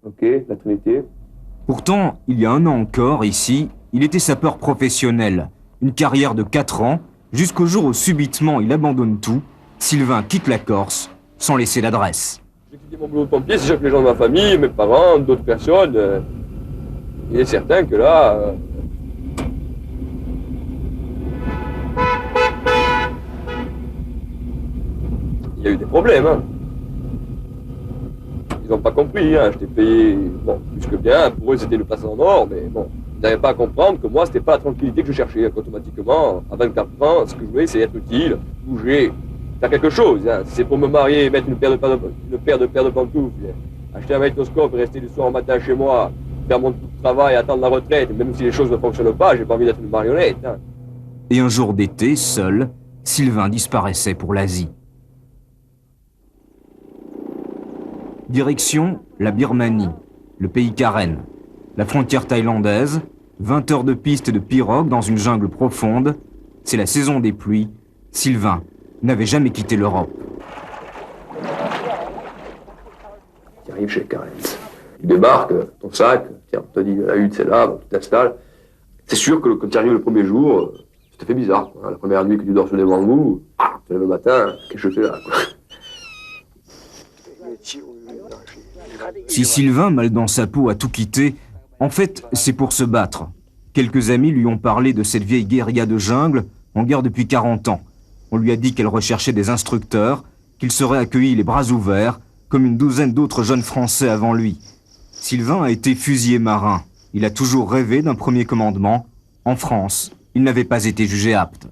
Ok, la Trinité. Pourtant, il y a un an encore, ici, il était sapeur professionnel. Une carrière de 4 ans, jusqu'au jour où subitement il abandonne tout. Sylvain quitte la Corse, sans laisser d'adresse. J'ai quitté mon boulot de pompier, c'est sûr que les gens de ma famille, mes parents, d'autres personnes, il est certain que là... il y a eu des problèmes, hein. Ils n'ont pas compris, hein. J'étais payé, bon, plus que bien. Pour eux, c'était le passage en or, mais bon, ils n'arrivaient pas à comprendre que moi, c'était pas la tranquillité que je cherchais. Automatiquement, à 24 ans, ce que je voulais, c'est être utile, bouger, faire quelque chose, hein. Si c'est pour me marier, mettre une paire de pantoufles, acheter un magnétoscope et rester du soir au matin chez moi, faire mon travail, attendre la retraite, même si les choses ne fonctionnent pas, j'ai pas envie d'être une marionnette, hein. Et un jour d'été, seul, Sylvain disparaissait pour l'Asie. Direction la Birmanie, le pays Karen, la frontière thaïlandaise, 20 heures de piste de pirogue dans une jungle profonde. C'est la saison des pluies. Sylvain n'avait jamais quitté l'Europe. Tu arrives chez Karen, tu débarques, ton sac, tiens, on te dit la hutte c'est là, tu t'installes. C'est sûr que quand tu arrives le premier jour, ça te fait bizarre, quoi. La première nuit que tu dors sur des bambous, tu te lèves le matin, qu'est-ce que je fais là, quoi. Si Sylvain, mal dans sa peau, a tout quitté, en fait, c'est pour se battre. Quelques amis lui ont parlé de cette vieille guérilla de jungle, en guerre depuis 40 ans. On lui a dit qu'elle recherchait des instructeurs, qu'il serait accueilli les bras ouverts, comme une douzaine d'autres jeunes Français avant lui. Sylvain a été fusilier marin. Il a toujours rêvé d'un premier commandement. En France, il n'avait pas été jugé apte.